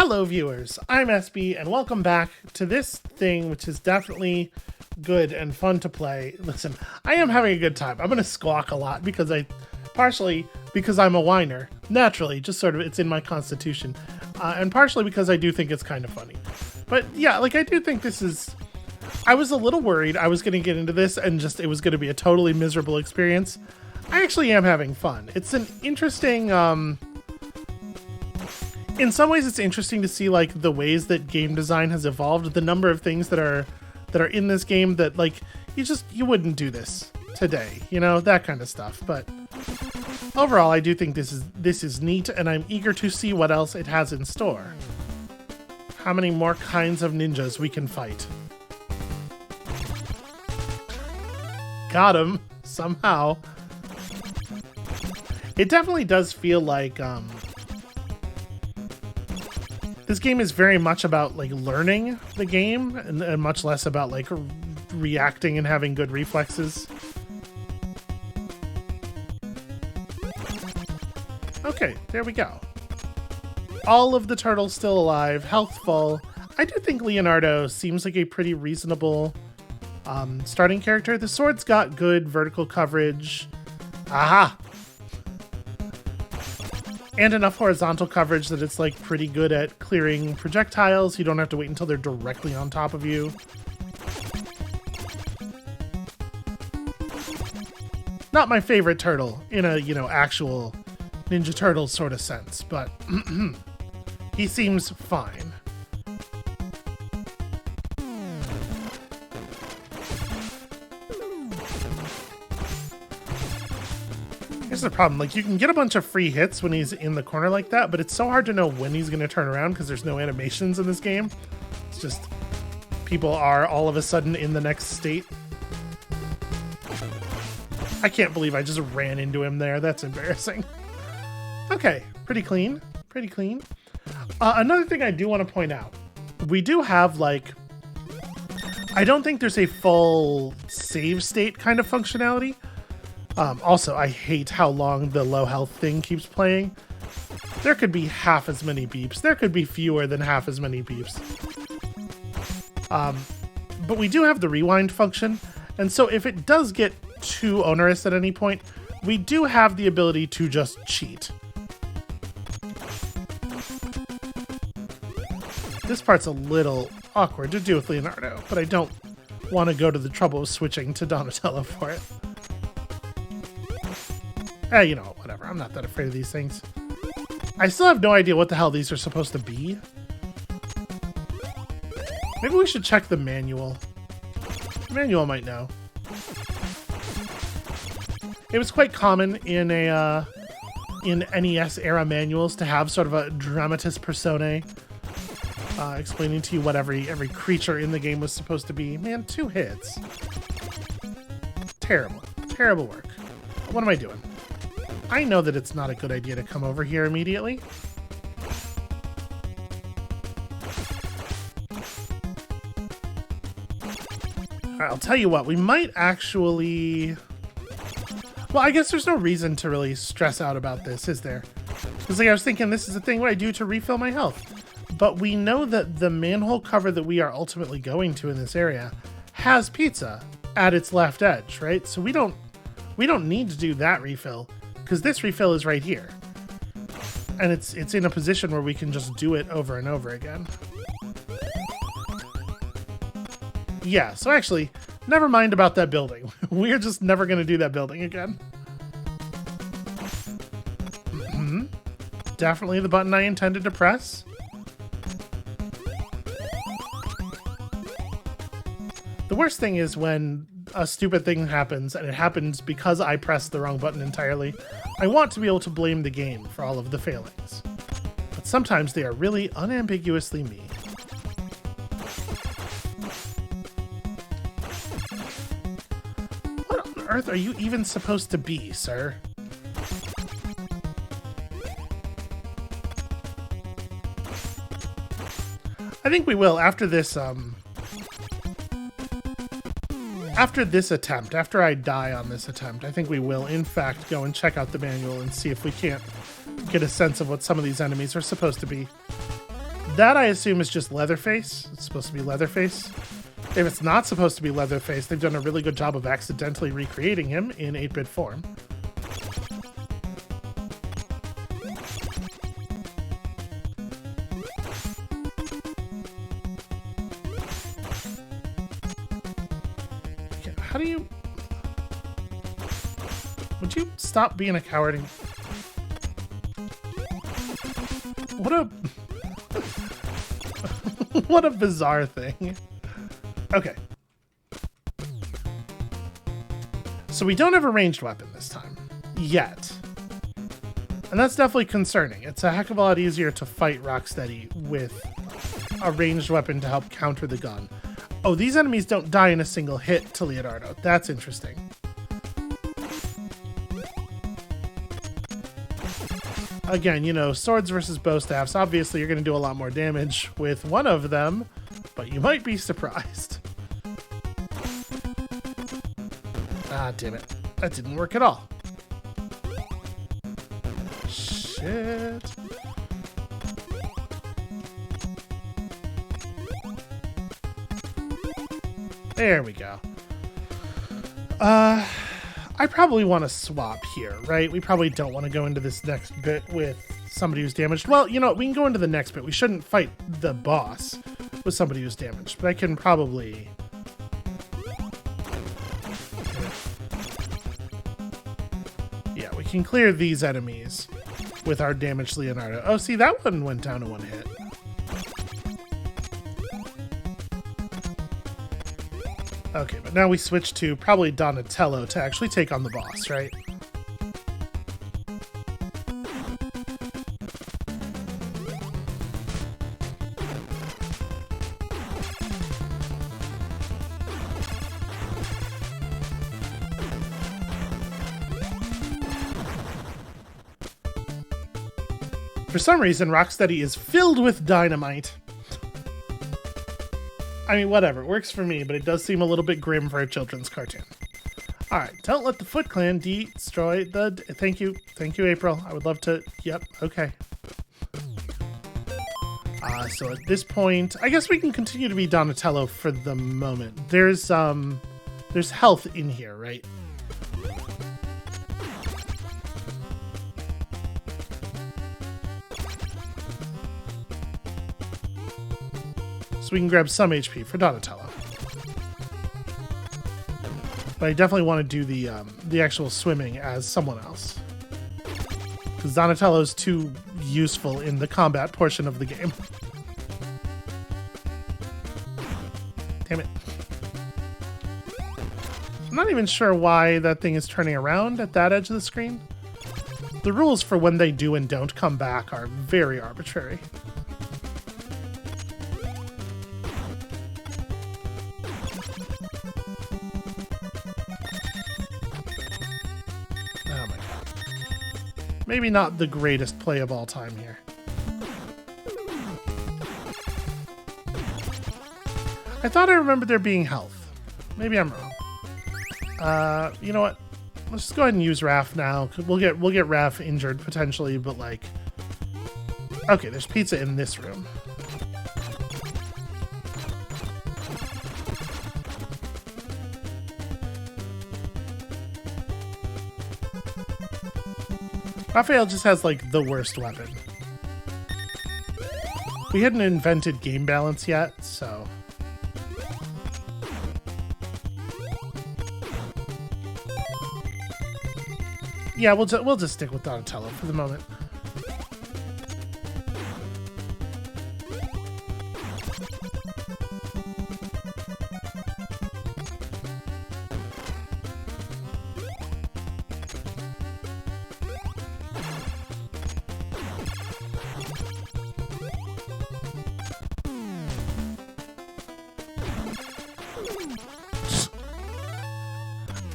Hello viewers, I'm SB and welcome back to this thing which is definitely good and fun to play. Listen, I am having a good time. I'm going to squawk a lot because partially because I'm a whiner. Naturally, just sort of it's in my constitution. And partially because I do think it's kind of funny. But yeah, like I do think this is... I was a little worried I was going to get into this and just it was going to be a totally miserable experience. I actually am having fun. It's an interesting... In some ways, it's interesting to see like the ways that game design has evolved. The number of things that are in this game that like you wouldn't do this today, you know, that kind of stuff. But overall, I do think this is neat, and I'm eager to see what else it has in store. How many more kinds of ninjas we can fight? Got him somehow. It definitely does feel like this game is very much about like learning the game and much less about like reacting and having good reflexes. Okay, there we go. All of the turtles still alive, health full. I do think Leonardo seems like a pretty reasonable starting character. The sword's got good vertical coverage. Aha! And enough horizontal coverage that it's like pretty good at clearing projectiles. You don't have to wait until they're directly on top of you. Not my favorite turtle in a, you know, actual Ninja Turtles sort of sense, but he seems fine. Here's the problem, like you can get a bunch of free hits when he's in the corner like that, but it's so hard to know when he's going to turn around because there's no animations in this game. It's just people are all of a sudden in the next state. I can't believe I just ran into him there. That's embarrassing. Okay, pretty clean, pretty clean. Another thing I do want to point out, we do have like, I don't think there's a full save state kind of functionality. Also, I hate how long the low health thing keeps playing. There could be half as many beeps. There could be fewer than half as many beeps. But we do have the rewind function, and so if it does get too onerous at any point, we do have the ability to just cheat. This part's a little awkward to do with Leonardo, but I don't want to go to the trouble of switching to Donatello for it. You know, whatever. I'm not that afraid of these things. I still have no idea what the hell these are supposed to be. Maybe we should check the manual. The manual might know. It was quite common in NES era manuals to have sort of a dramatis personae explaining to you what every creature in the game was supposed to be. Man, 2 hits. Terrible. Terrible work. What am I doing? I know that it's not a good idea to come over here immediately. Alright, I'll tell you what, we might actually... Well, I guess there's no reason to really stress out about this, is there? Because like I was thinking, this is a thing what I do to refill my health. But we know that the manhole cover that we are ultimately going to in this area has pizza at its left edge, right? So we don't need to do that refill. Because this refill is right here. And it's in a position where we can just do it over and over again. Yeah, so actually, never mind about that building. We're just never going to do that building again. Definitely the button I intended to press. The worst thing is when a stupid thing happens, and it happens because I pressed the wrong button entirely. I want to be able to blame the game for all of the failings. But sometimes they are really unambiguously me. What on earth are you even supposed to be, sir? I think we will after this, after this attempt, after I die on this attempt, I think we will, in fact, go and check out the manual and see if we can't get a sense of what some of these enemies are supposed to be. That, I assume, is just Leatherface. It's supposed to be Leatherface. If it's not supposed to be Leatherface, they've done a really good job of accidentally recreating him in 8-bit form. Okay, how do you... Would you stop being a coward and... What a... What a bizarre thing. Okay. So we don't have a ranged weapon this time. Yet. And that's definitely concerning. It's a heck of a lot easier to fight Rocksteady with a ranged weapon to help counter the gun. Oh, these enemies don't die in a single hit to Leonardo. That's interesting. Again, you know, swords versus bow staffs. Obviously, you're going to do a lot more damage with one of them, but you might be surprised. Ah, damn it. That didn't work at all. Shit. There we go. I probably want to swap here, right? We probably don't want to go into this next bit with somebody who's damaged. Well, you know, we can go into the next bit. We shouldn't fight the boss with somebody who's damaged, but I can probably... Yeah, we can clear these enemies with our damaged Leonardo. Oh, see, that one went down in one hit. Okay, but now we switch to probably Donatello to actually take on the boss, right? For some reason, Rocksteady is filled with dynamite. I mean, whatever. It works for me, but it does seem a little bit grim for a children's cartoon. Alright, don't let the Foot Clan destroy the... Thank you. Thank you, April. I would love to... Yep, okay. So at this point, I guess we can continue to be Donatello for the moment. There's health in here, right? So we can grab some HP for Donatello. But I definitely want to do the actual swimming as someone else. Because Donatello's too useful in the combat portion of the game. Damn it. I'm not even sure why that thing is turning around at that edge of the screen. The rules for when they do and don't come back are very arbitrary. Maybe not the greatest play of all time here. I thought I remembered there being health. Maybe I'm wrong. You know what? Let's just go ahead and use Raph now. We'll get Raph injured potentially, but like... Okay, there's pizza in this room. Raphael just has, like, the worst weapon. We hadn't invented game balance yet, so... Yeah, we'll just stick with Donatello for the moment.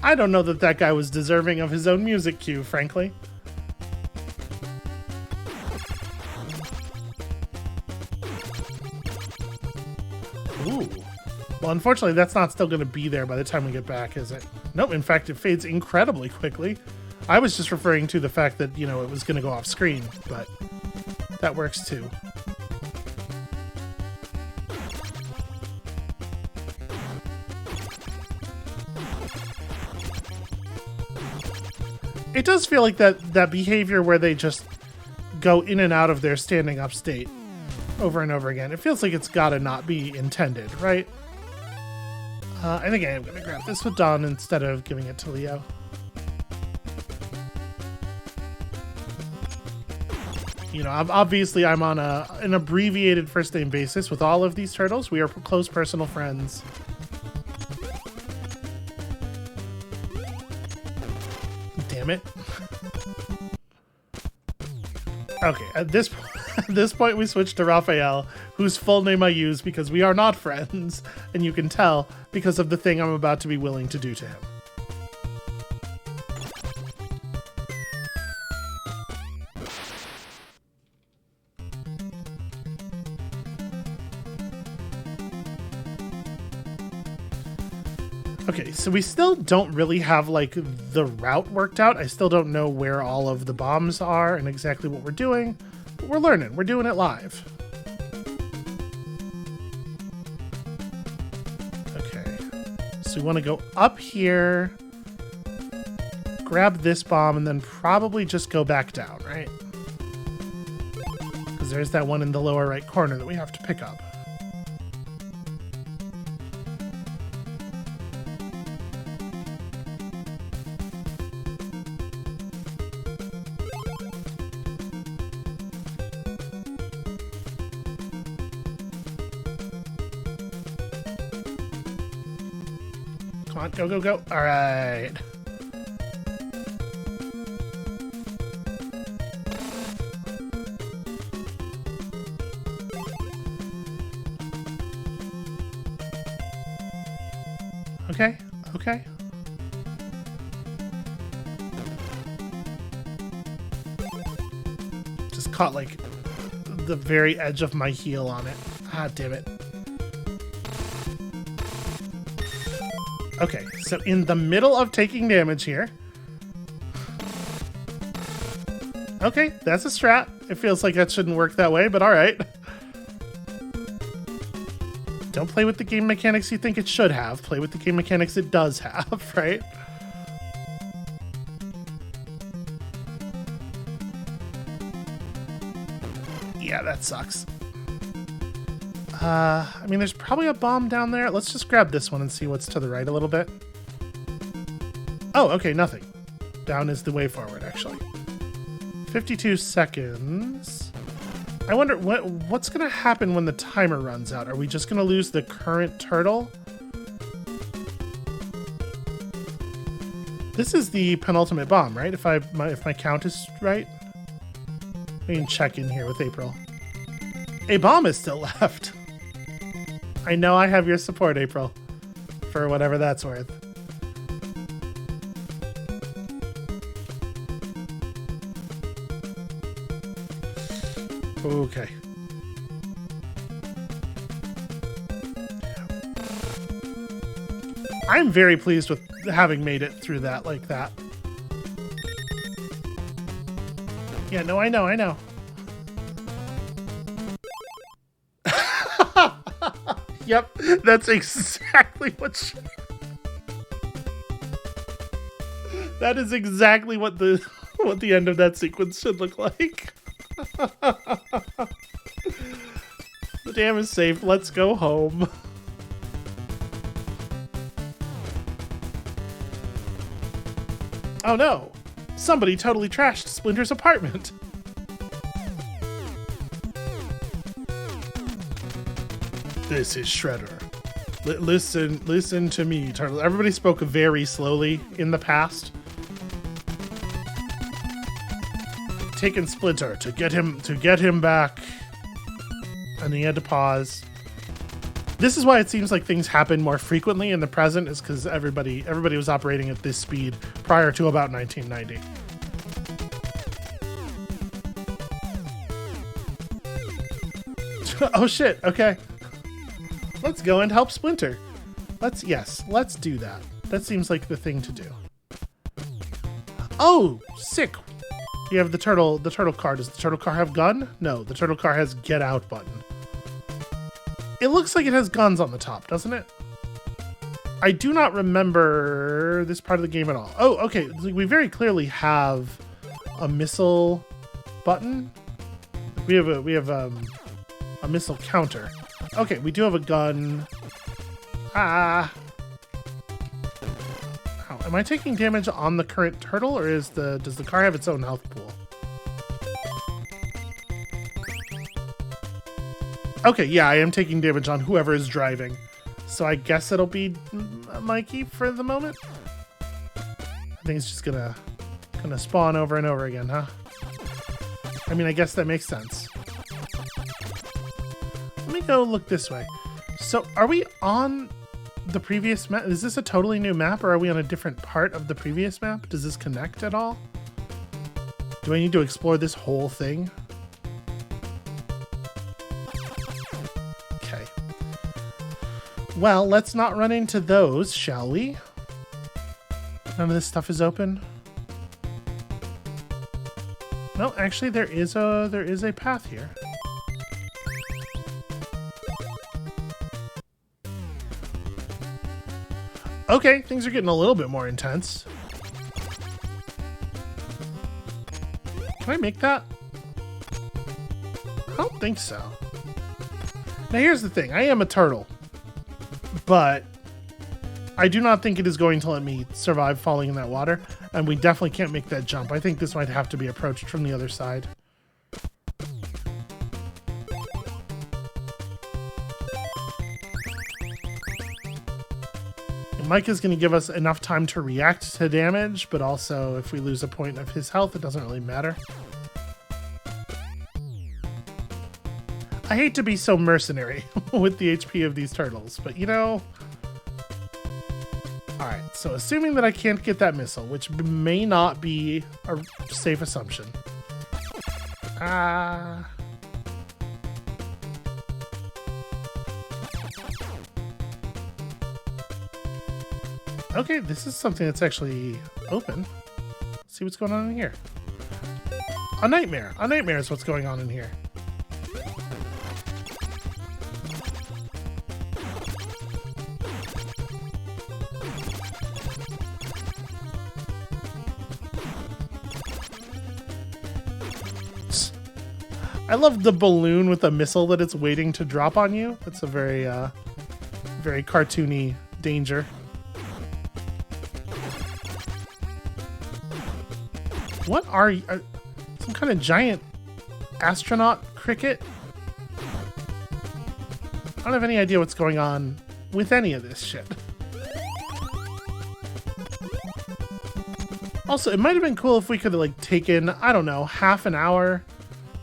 I don't know that that guy was deserving of his own music cue, frankly. Ooh. Well, unfortunately, that's not still going to be there by the time we get back, is it? Nope, in fact, it fades incredibly quickly. I was just referring to the fact that, you know, it was going to go off screen, but that works too. It does feel like that behavior where they just go in and out of their standing up state over and over again. It feels like it's gotta not be intended, right? I think I am gonna grab this with Dawn instead of giving it to Leo. You know, obviously I'm on an abbreviated first name basis with all of these turtles. We are close personal friends. Damn it. Okay, at this point we switch to Raphael, whose full name I use because we are not friends, and you can tell because of the thing I'm about to be willing to do to him. Okay, so we still don't really have, like, the route worked out. I still don't know where all of the bombs are and exactly what we're doing. But we're learning. We're doing it live. Okay. So we want to go up here, grab this bomb, and then probably just go back down, right? Because there's that one in the lower right corner that we have to pick up. Come on, go, go, go. All right. Okay, okay. Just caught, like, the very edge of my heel on it. Ah, damn it. Okay, so in the middle of taking damage here. Okay, that's a strat. It feels like that shouldn't work that way, but alright. Don't play with the game mechanics you think it should have. Play with the game mechanics it does have, right? Yeah, that sucks. I mean, there's probably a bomb down there. Let's just grab this one and see what's to the right a little bit. Oh, okay, nothing. Down is the way forward, actually. 52 seconds. I wonder what's going to happen when the timer runs out. Are we just going to lose the current turtle? This is the penultimate bomb, right? If my count is right. We can check in here with April. A bomb is still left. I know I have your support, April, for whatever that's worth. Okay. I'm very pleased with having made it through that like that. Yeah, no, I know. Yep, that's exactly what that is exactly what the end of that sequence should look like. The dam is safe. Let's go home. Oh no! Somebody totally trashed Splinter's apartment. This is Shredder. Listen to me, Turtle. Everybody spoke very slowly in the past. Taking Splinter to get him back, and he had to pause. This is why it seems like things happen more frequently in the present, is because everybody was operating at this speed prior to about 1990. Oh shit! Okay. Let's go and help Splinter. Let's do that. That seems like the thing to do. Oh, sick. You have the turtle car. Does the turtle car have gun? No, the turtle car has get out button. It looks like it has guns on the top, doesn't it? I do not remember this part of the game at all. Oh, okay. We very clearly have a missile button. We have a missile counter. Okay, we do have a gun. Ah. Ow. Am I taking damage on the current turtle, or does the car have its own health pool? Okay, yeah, I am taking damage on whoever is driving. So I guess it'll be Mikey for the moment. I think it's just gonna spawn over and over again, huh? I mean, I guess that makes sense. Let me go look this way. So are we on the previous map? Is this a totally new map, or are we on a different part of the previous map? Does this connect at all? Do I need to explore this whole thing? Okay. Well, let's not run into those, shall we? None of this stuff is open. No, actually there is a path here. Okay, things are getting a little bit more intense. Can I make that? I don't think so. Now here's the thing, I am a turtle, but I do not think it is going to let me survive falling in that water, and we definitely can't make that jump. I think this might have to be approached from the other side. And Mike is going to give us enough time to react to damage, but also if we lose a point of his health, it doesn't really matter. I hate to be so mercenary with the HP of these turtles, but you know... Alright, so assuming that I can't get that missile, which may not be a safe assumption. Okay, this is something that's actually open. Let's see what's going on in here. A nightmare! A nightmare is what's going on in here. I love the balloon with a missile that it's waiting to drop on you. That's a very, very cartoony danger. What are you? Some kind of giant astronaut cricket? I don't have any idea what's going on with any of this shit. Also, it might have been cool if we could have, like, taken, I don't know, half an hour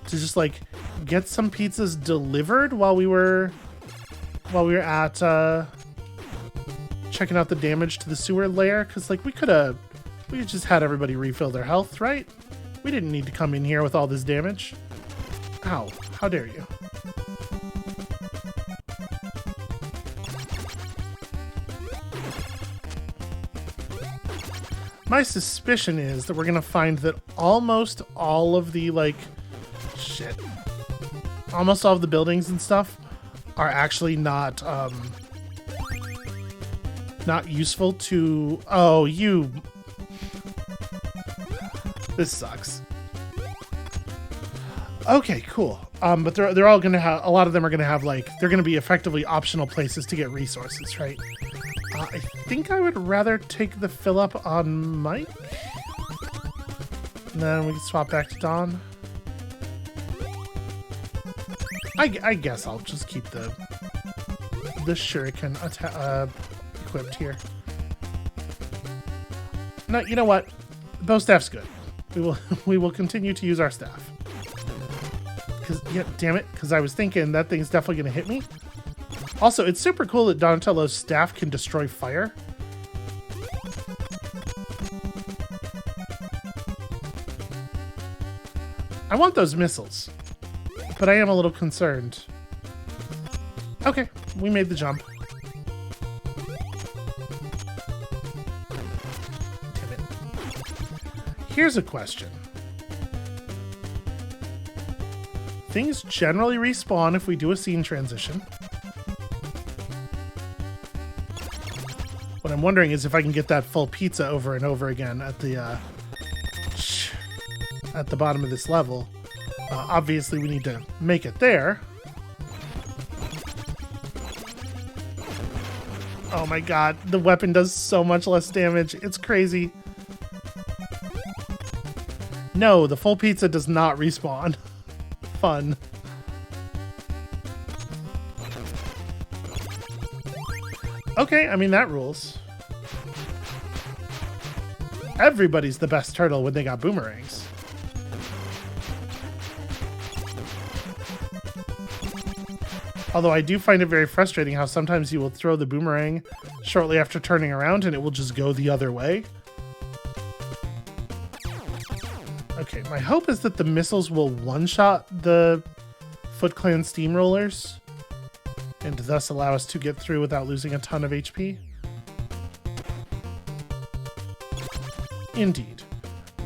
to just, like, get some pizzas delivered while we were at checking out the damage to the sewer layer, because, like, we could just had everybody refill their health, right? We didn't need to come in here with all this damage. Ow, how dare you. My suspicion is that we're gonna find that almost all of the, like, almost all of the buildings and stuff are actually not useful to... Oh, you... This sucks. Okay, cool. But they're all gonna have... A lot of them are gonna have, like... They're gonna be effectively optional places to get resources, right? I think I would rather take the fill up on Mike. And then we can swap back to Dawn. I guess I'll just keep the shuriken equipped here. No, you know what? Bow staff's good. We will continue to use our staff. Yeah, damn it, because I was thinking that thing's definitely gonna hit me. Also, it's super cool that Donatello's staff can destroy fire. I want those missiles, but I am a little concerned. Okay, we made the jump. Damn it. Here's a question. Things generally respawn if we do a scene transition. What I'm wondering is if I can get that full pizza over and over again at the bottom of this level. Obviously, we need to make it there. Oh my god, the weapon does so much less damage. It's crazy. No, the full pizza does not respawn. Fun. Okay, I mean, that rules. Everybody's the best turtle when they got boomerangs. Although I do find it very frustrating how sometimes you will throw the boomerang shortly after turning around and it will just go the other way. Okay, my hope is that the missiles will one-shot the Foot Clan steamrollers and thus allow us to get through without losing a ton of HP. Indeed.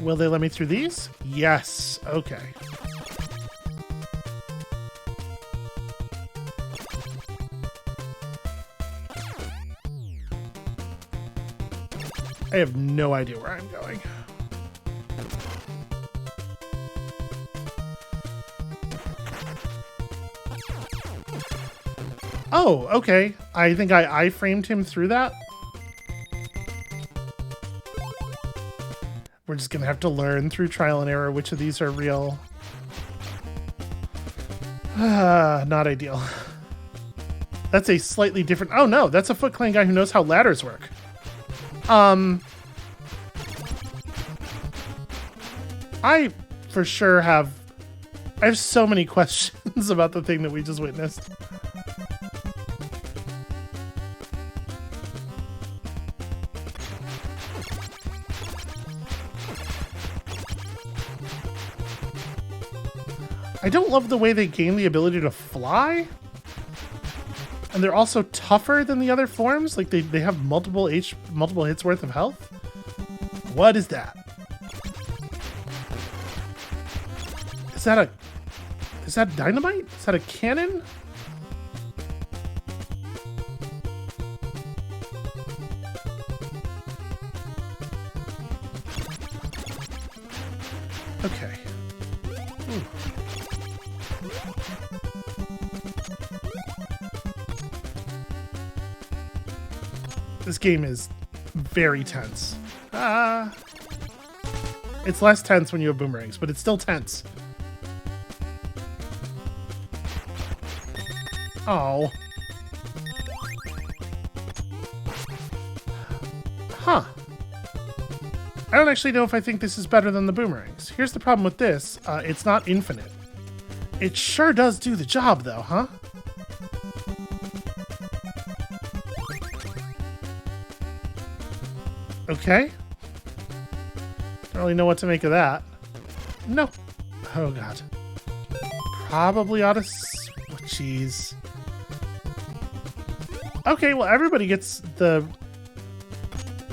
Will they let me through these? Yes. Okay. I have no idea where I'm going. Oh, okay. I think I framed him through that. We're just gonna have to learn through trial and error which of these are real. Not ideal. That's a slightly different... Oh no, that's a Foot Clan guy who knows how ladders work. I for sure have... I have so many questions about the thing that we just witnessed. I don't love the way they gain the ability to fly. And they're also tougher than the other forms. Like they have multiple hits worth of health. What is that? Is that dynamite? Is that a cannon? Okay. This game is very tense. It's less tense when you have boomerangs, but it's still tense. Oh. Huh. I don't actually know if I think this is better than the boomerangs. Here's the problem with this. It's not infinite. It sure does do the job, though, huh? Okay. Don't really know what to make of that. No. Oh, God. Probably ought to... Oh, jeez. Okay, well, everybody gets the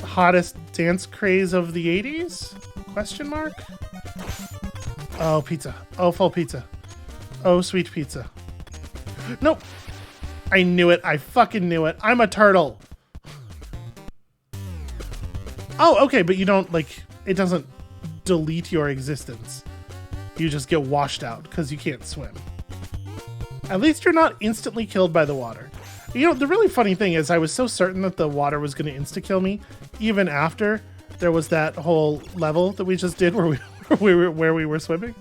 hottest dance craze of the 80s? Question mark? Oh, pizza. Oh, full pizza. Oh, sweet pizza. Nope. I knew it. I fucking knew it. I'm a turtle. Oh, okay, but you don't, like, it doesn't delete your existence. You just get washed out because you can't swim. At least you're not instantly killed by the water. You know, the really funny thing is I was so certain that the water was going to insta-kill me, even after there was that whole level that we just did where we were swimming.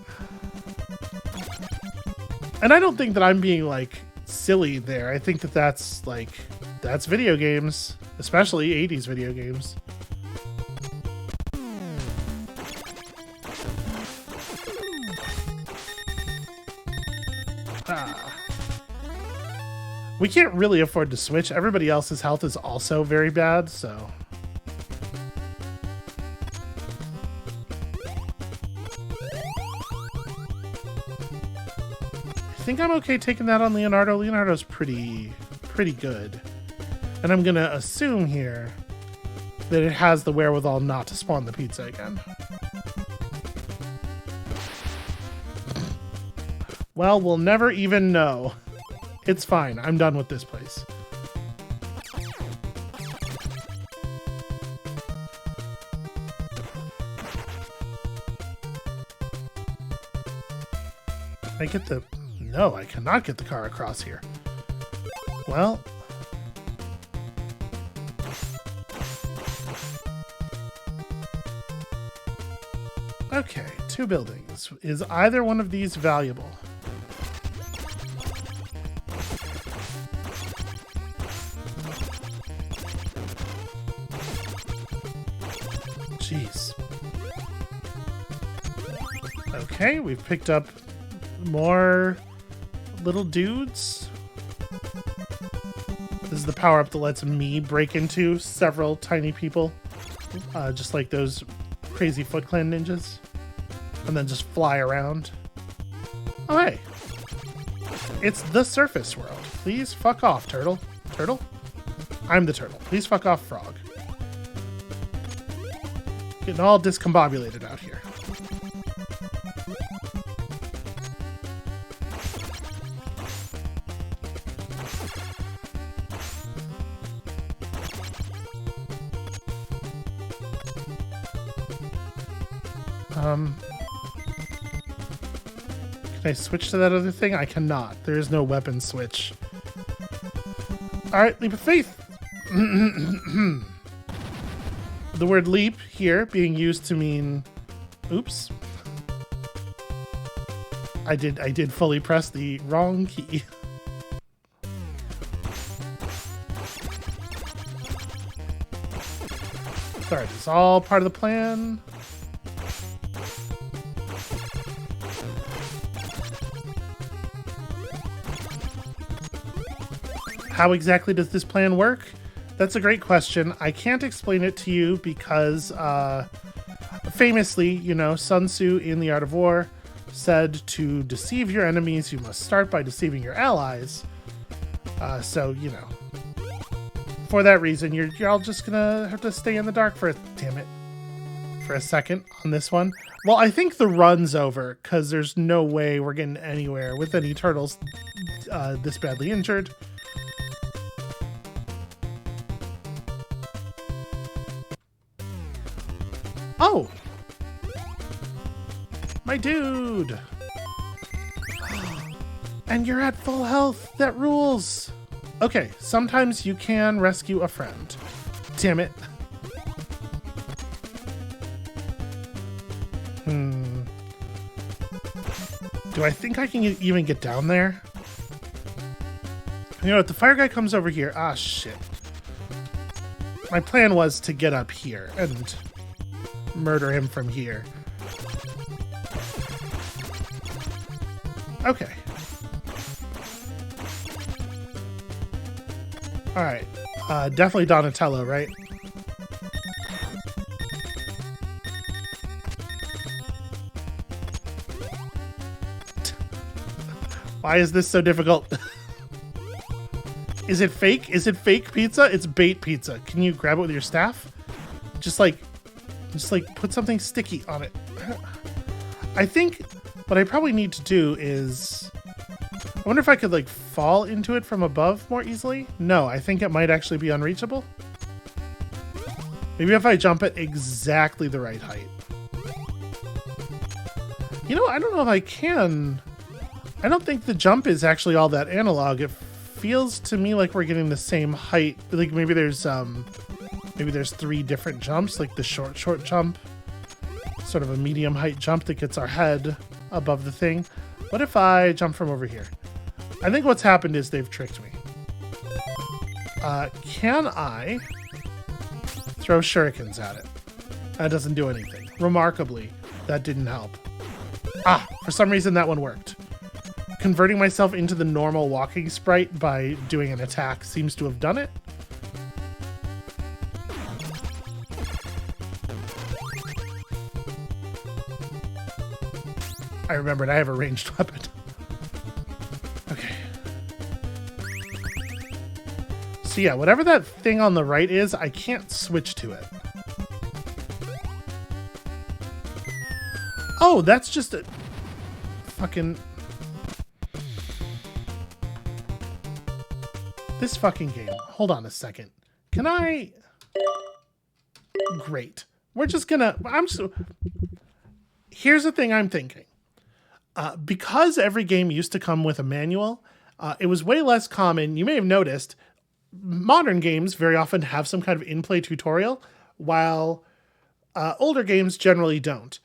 And I don't think that I'm being, like, silly there. I think that that's video games, especially 80s video games. We can't really afford to switch. Everybody else's health is also very bad, so... I think I'm okay taking that on Leonardo. Leonardo's pretty good. And I'm gonna assume here that it has the wherewithal not to spawn the pizza again. Well, we'll never even know. It's fine. I'm done with this place. I get the... No, I cannot get the car across here. Well... Okay, 2 buildings. Is either one of these valuable? Jeez. Okay, we've picked up more little dudes. This is the power-up that lets me break into several tiny people. Just like those crazy Foot Clan ninjas. And then just fly around. Oh, hey. It's the surface world. Please fuck off, turtle. Turtle? I'm the turtle. Please fuck off, frog. Getting all discombobulated out here. Can I switch to that other thing? I cannot. There is no weapon switch. Alright, leap of faith! The word leap here being used to mean... Oops. I did fully press the wrong key. Sorry, it's all part of the plan. How exactly does this plan work? That's a great question. I can't explain it to you because famously, you know, Sun Tzu in The Art of War said to deceive your enemies, you must start by deceiving your allies. So, you know, for that reason, you're all just gonna have to stay in the dark for a second on this one. Well, I think the run's over because there's no way we're getting anywhere with any turtles this badly injured. Oh! My dude! And you're at full health! That rules! Okay, sometimes you can rescue a friend. Damn it. Do I think I can even get down there? You know what, the fire guy comes over here. Ah, shit. My plan was to get up here and murder him from here. Okay. Alright. Definitely Donatello, right? Why is this so difficult? Is it fake? Is it fake pizza? It's bait pizza. Can you grab it with your staff? Just like put something sticky on it. I think what I probably need to do is... I wonder if I could like fall into it from above more easily? No, I think it might actually be unreachable. Maybe if I jump at exactly the right height. You know, I don't know if I can... I don't think the jump is actually all that analog. It feels to me like we're getting the same height. Like maybe there's 3 different jumps, like the short jump, sort of a medium height jump that gets our head above the thing. What if I jump from over here? I think what's happened is they've tricked me. Can I throw shurikens at it? That doesn't do anything. Remarkably, that didn't help. Ah, for some reason that one worked. Converting myself into the normal walking sprite by doing an attack seems to have done it. I remembered I have a ranged weapon. Okay. So yeah, whatever that thing on the right is, I can't switch to it. Oh, that's just a fucking... This fucking game. Hold on a second. Can I... Great. We're just gonna... Here's the thing I'm thinking. Because every game used to come with a manual, it was way less common. You may have noticed modern games very often have some kind of in-play tutorial, while older games generally don't.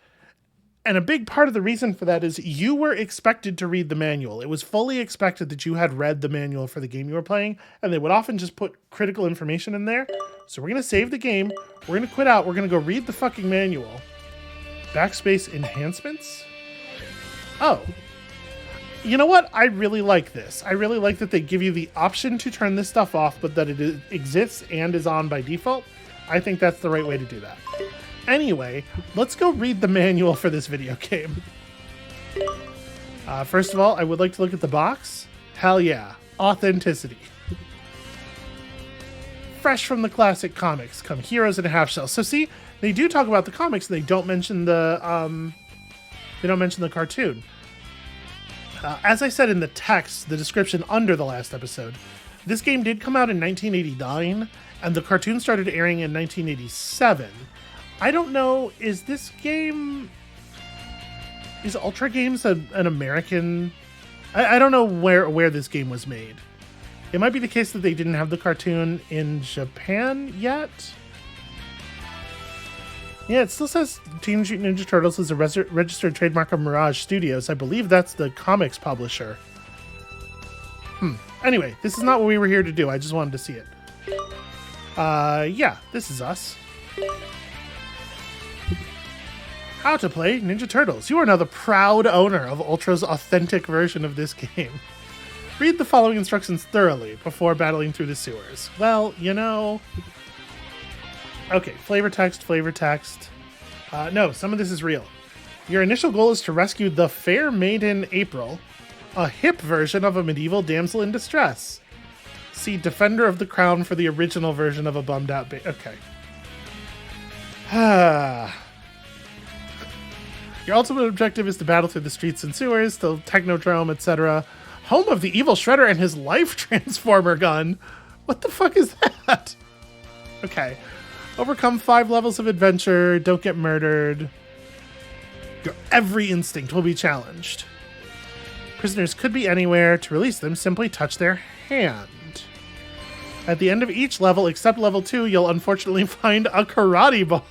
And a big part of the reason for that is you were expected to read the manual. It was fully expected that you had read the manual for the game you were playing, and they would often just put critical information in there. So we're going to save the game, we're going to quit out, we're going to go read the fucking manual. Backspace enhancements? Oh. You know what? I really like this. I really like that they give you the option to turn this stuff off, but that it exists and is on by default. I think that's the right way to do that. Anyway, let's go read the manual for this video game. First of all, I would like to look at the box. Hell yeah. Authenticity. Fresh from the classic comics come heroes in a half shell. So see, they do talk about the comics, and they don't mention the cartoon. As I said in the text, the description under the last episode, this game did come out in 1989, and the cartoon started airing in 1987. I don't know, is Ultra Games an American? I don't know where this game was made. It might be the case that they didn't have the cartoon in Japan yet. Yeah, it still says Teenage Mutant Ninja Turtles is a registered trademark of Mirage Studios. I believe that's the comics publisher. Anyway, this is not what we were here to do. I just wanted to see it. Yeah, this is us. How to play Ninja Turtles. You are now the proud owner of Ultra's authentic version of this game. Read the following instructions thoroughly before battling through the sewers. Well, you know... Okay, flavor text. No, some of this is real. Your initial goal is to rescue the fair maiden April, a hip version of a medieval damsel in distress. See Defender of the Crown for the original version of a bummed out Okay. Your ultimate objective is to battle through the streets and sewers, the Technodrome, etc. Home of the evil Shredder and his life transformer gun. What the fuck is that? Okay. Overcome 5 levels of adventure. Don't get murdered. Your every instinct will be challenged. Prisoners could be anywhere. To release them, simply touch their hand. At the end of each level, except level 2, you'll unfortunately find a karate ball.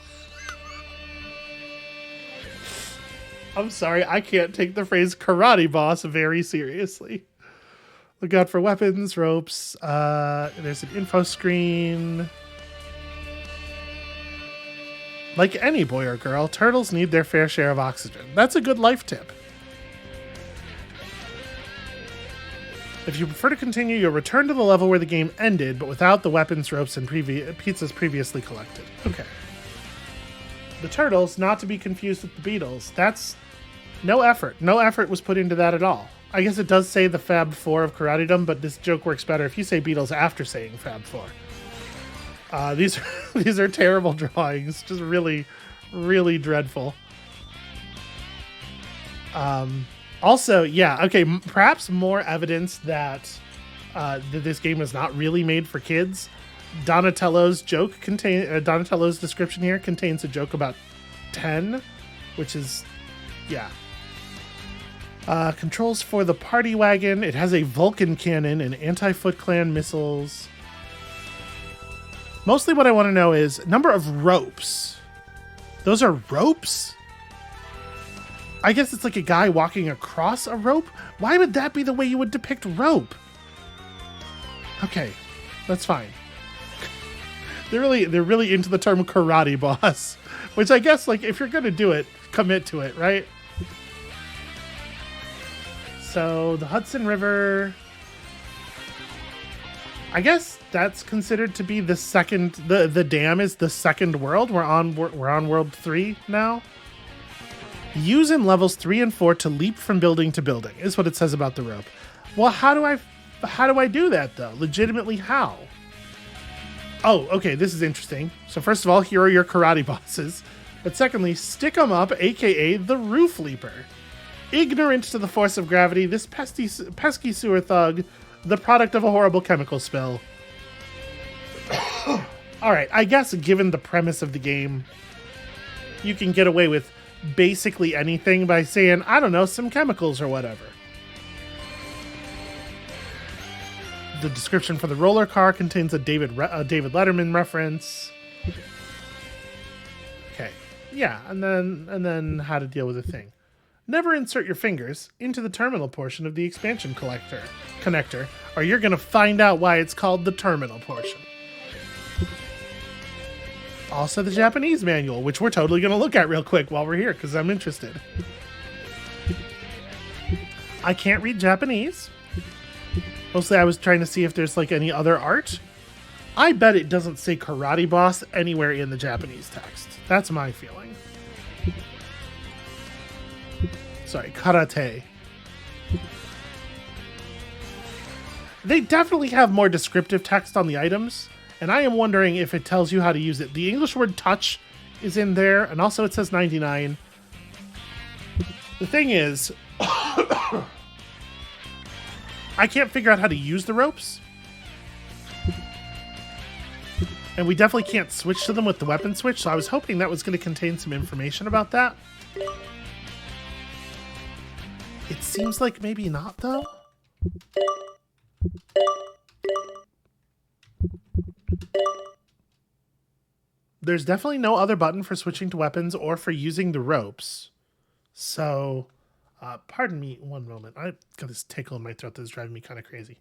I'm sorry, I can't take the phrase karate boss very seriously. Look out for weapons, ropes. There's an info screen. Like any boy or girl, turtles need their fair share of oxygen. That's a good life tip. If you prefer to continue, you'll return to the level where the game ended, but without the weapons, ropes, and pizzas previously collected. Okay. The Turtles, not to be confused with the Beatles. That's no effort. No effort was put into that at all. I guess it does say the Fab Four of Karate-dom, but this joke works better if you say Beatles after saying Fab Four. These are terrible drawings. Just really, really dreadful. Also, yeah, okay, perhaps more evidence that this game was not really made for kids. Donatello's description here contains a joke about 10, which is, yeah. Controls for the party wagon. It has a Vulcan cannon and anti-Foot Clan missiles. Mostly what I want to know is number of ropes. Those are ropes? I guess it's like a guy walking across a rope. Why would that be the way you would depict rope? Okay, that's fine. They're really into the term karate boss, which I guess, like, if you're gonna do it, commit to it, right? So the Hudson River, I guess that's considered to be the second. The dam is the second world. We're on world 3 now. Use in levels 3 and 4 to leap from building to building is what it says about the rope. Well, how do I do that though? Legitimately, how? Oh, okay, this is interesting. So first of all, here are your karate bosses. But secondly, Stick 'em Up, aka the Roof Leaper. Ignorant to the force of gravity, this pesky sewer thug, the product of a horrible chemical spill. Alright, I guess given the premise of the game, you can get away with basically anything by saying, I don't know, some chemicals or whatever. The description for the roller car contains a David Letterman reference. Okay, yeah, and then how to deal with the thing. Never insert your fingers into the terminal portion of the expansion connector, or you're gonna find out why it's called the terminal portion. Also the Japanese manual, which we're totally gonna look at real quick while we're here, because I'm interested. I can't read Japanese. Mostly I was trying to see if there's like any other art. I bet it doesn't say Karate Boss anywhere in the Japanese text. That's my feeling. Sorry, karate. They definitely have more descriptive text on the items, and I am wondering if it tells you how to use it. The English word touch is in there, and also it says 99. The thing is, I can't figure out how to use the ropes. And we definitely can't switch to them with the weapon switch, so I was hoping that was going to contain some information about that. It seems like maybe not, though. There's definitely no other button for switching to weapons or for using the ropes. So, pardon me one moment. I've got this tickle in my throat that's driving me kind of crazy.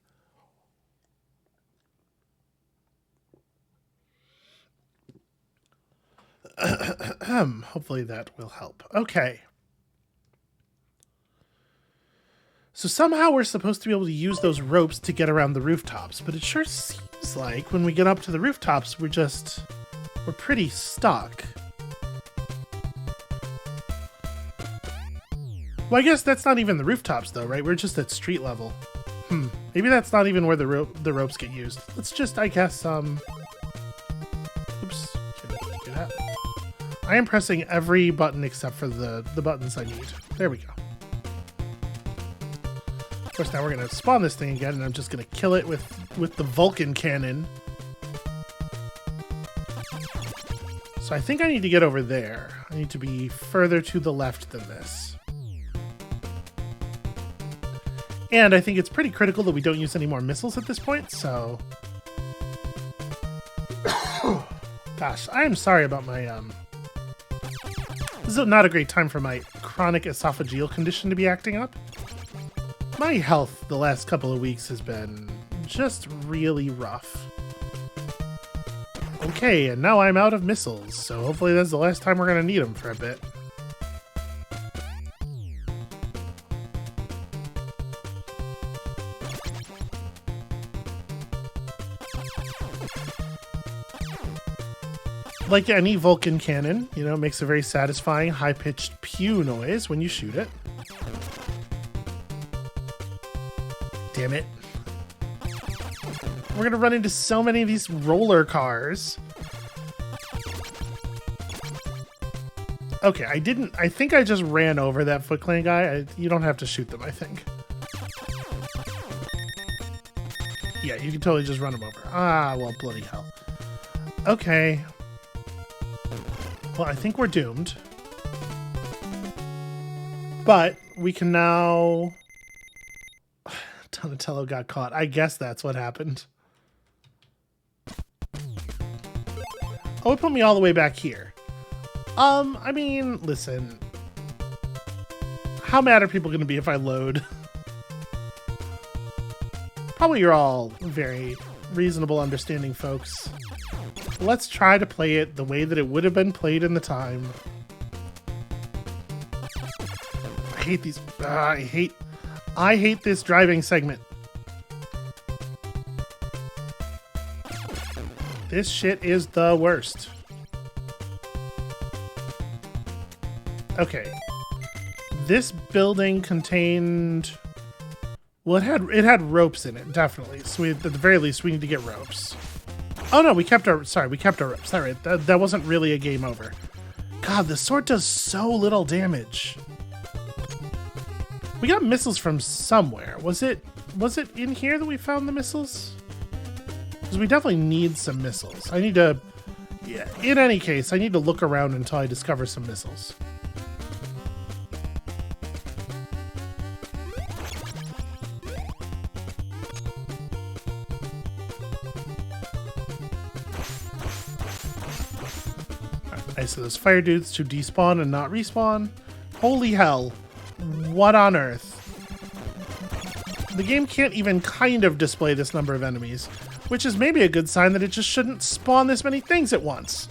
Hopefully that will help. Okay. So somehow we're supposed to be able to use those ropes to get around the rooftops, but it sure seems like when we get up to the rooftops, we're pretty stuck. Well, I guess that's not even the rooftops though, right? We're just at street level. Maybe that's not even where the ropes get used. Let's just, I guess, oops. Can't do that. I am pressing every button except for the buttons I need. There we go. Of course, now we're going to spawn this thing again, and I'm just going to kill it with the Vulcan cannon. So I think I need to get over there. I need to be further to the left than this. And I think it's pretty critical that we don't use any more missiles at this point, so... Gosh, I am sorry about my, This is not a great time for my chronic esophageal condition to be acting up. My health the last couple of weeks has been just really rough. Okay, and now I'm out of missiles, so hopefully that's the last time we're going to need them for a bit. Like any Vulcan cannon, you know, it makes a very satisfying, high-pitched pew noise when you shoot it. Damn it. We're gonna run into so many of these roller cars. Okay, I think I just ran over that Foot Clan guy. You don't have to shoot them, I think. Yeah, you can totally just run them over. Ah, well, bloody hell. Okay. Well, I think we're doomed. But we can now... Donatello got caught. I guess that's what happened. Oh, it put me all the way back here. I mean, listen. How mad are people going to be if I load? Probably you're all very reasonable, understanding folks. Let's try to play it the way that it would have been played in the time. I hate these. I hate this driving segment. This shit is the worst. Okay. This building contained... Well, it had ropes in it, definitely. So at the very least, we need to get ropes. Oh no, we kept our ropes. Sorry, that wasn't really a game over. God, the sword does so little damage. We got missiles from somewhere. Was it in here that we found the missiles? Because we definitely need some missiles. I need to... Yeah, in any case, I need to look around until I discover some missiles. I see those fire dudes to despawn and not respawn. Holy hell. What on earth? The game can't even kind of display this number of enemies, which is maybe a good sign that it just shouldn't spawn this many things at once.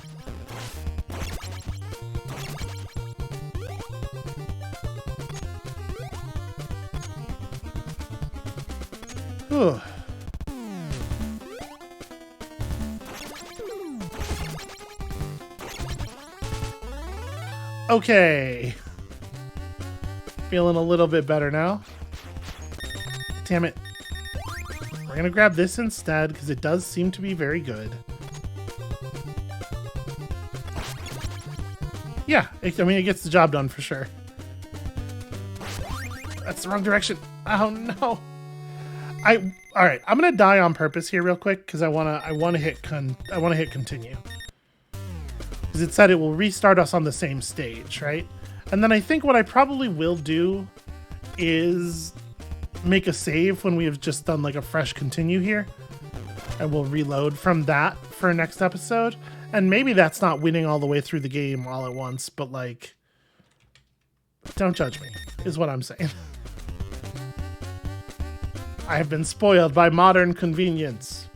Whew. Okay. Feeling a little bit better now. Damn it. We're gonna grab this instead because it does seem to be very good. Yeah, I mean, it gets the job done for sure. That's the wrong direction. Oh no. All right, I'm gonna die on purpose here real quick because I wanna hit continue. Because it said it will restart us on the same stage, right? And then I think what I probably will do is make a save when we have just done like a fresh continue here. And we'll reload from that for next episode. And maybe that's not winning all the way through the game all at once, but like, don't judge me, is what I'm saying. I have been spoiled by modern convenience.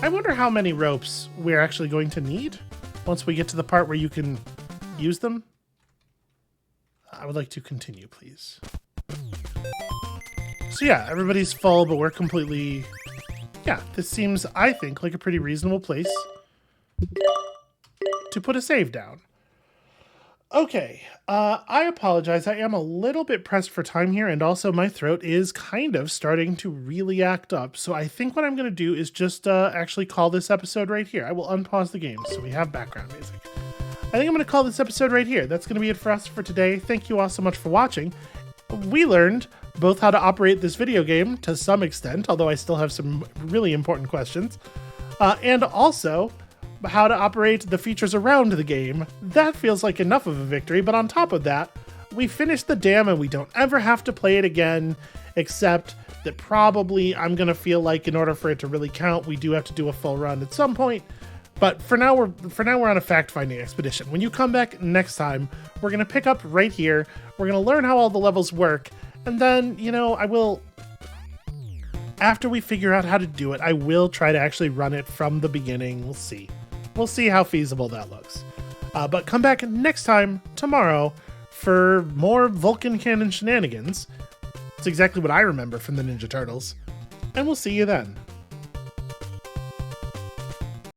I wonder how many ropes we're actually going to need once we get to the part where you can use them. I would like to continue, please. So yeah, everybody's full, but we're completely... Yeah, this seems, I think, like a pretty reasonable place to put a save down. Okay, I apologize. I am a little bit pressed for time here, and also my throat is kind of starting to really act up. So I think what I'm going to do is just actually call this episode right here. I will unpause the game so we have background music. I think I'm going to call this episode right here. That's going to be it for us for today. Thank you all so much for watching. We learned both how to operate this video game to some extent, although I still have some really important questions, and also how to operate the features around the game. That feels like enough of a victory, but on top of that, we finished the dam and we don't ever have to play it again, except that probably I'm gonna feel like in order for it to really count, we do have to do a full run at some point. But for now we're on a fact-finding expedition. When you come back next time, we're gonna pick up right here. We're gonna learn how all the levels work, and then, you know, I will, after we figure out how to do it, I will try to actually run it from the beginning. We'll see. We'll see how feasible that looks. But come back next time, tomorrow, for more Vulcan Cannon shenanigans. It's exactly what I remember from the Ninja Turtles. And we'll see you then.